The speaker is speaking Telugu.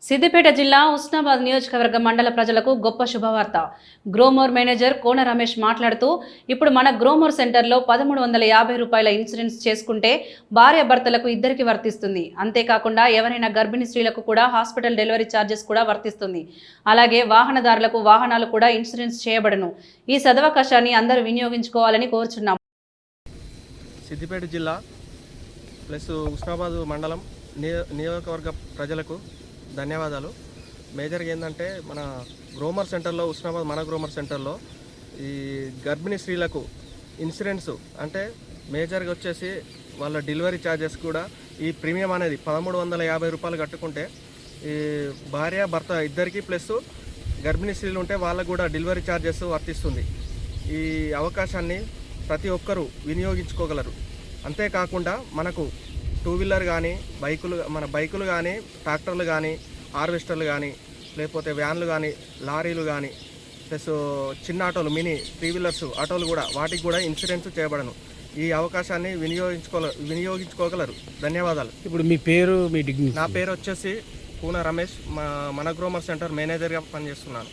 సిద్దిపేట జిల్లా ఉస్నాబాద్ నియోజకవర్గ మండల ప్రజలకు గొప్ప శుభవార్త. గ్రోమోర్ మేనేజర్ కోన రమేష్ మాట్లాడుతూ, ఇప్పుడు మన గ్రోమోర్ సెంటర్లో 1350 రూపాయల ఇన్సూరెన్స్ చేసుకుంటే భార్య భర్తలకు ఇద్దరికి వర్తిస్తుంది. అంతేకాకుండా ఎవరైనా గర్భిణీ స్త్రీలకు కూడా హాస్పిటల్ డెలివరీ ఛార్జెస్ కూడా వర్తిస్తుంది. అలాగే వాహనదారులకు వాహనాలు కూడా ఇన్సూరెన్స్ చేయబడను. ఈ సదవకాశాన్ని అందరూ వినియోగించుకోవాలని కోరుచున్నాం. సిద్దిపేట జిల్లా ప్లస్ ఉస్నాబాద్ మండలం నియోజకవర్గ ప్రజలకు ధన్యవాదాలు. మేజర్గా ఏంటంటే మన గ్రోమర్ సెంటర్లో ఉస్నాబాద్ మన గ్రోమర్ సెంటర్లో ఈ గర్భిణీ స్త్రీలకు ఇన్సూరెన్స్ అంటే మేజర్గా వచ్చేసి వాళ్ళ డెలివరీ ఛార్జెస్ కూడా ఈ ప్రీమియం అనేది 1350 రూపాయలు కట్టుకుంటే ఈ భార్య భర్త ఇద్దరికి ప్లస్ గర్భిణీ స్త్రీలు ఉంటే వాళ్ళకు కూడా డెలివరీ ఛార్జెస్ వర్తిస్తుంది. ఈ అవకాశాన్ని ప్రతి ఒక్కరూ వినియోగించుకోగలరు. అంతేకాకుండా మనకు టూ వీలర్ కానీ బైకులు కానీ ట్రాక్టర్లు కానీ హార్వెస్టర్లు కానీ లేకపోతే వ్యాన్లు కానీ లారీలు కానీ ప్లస్ చిన్న ఆటోలు మినీ 3 వీలర్స్ ఆటోలు కూడా వాటికి కూడా ఇన్సూరెన్స్ చేయబడను. ఈ అవకాశాన్ని వినియోగించుకోగలరు. ధన్యవాదాలు. ఇప్పుడు మీ పేరు మీ డిగ్నిటీ? నా పేరు వచ్చేసి కూన రమేష్. మన గ్రోమర్ సెంటర్ మేనేజర్గా పనిచేస్తున్నాను.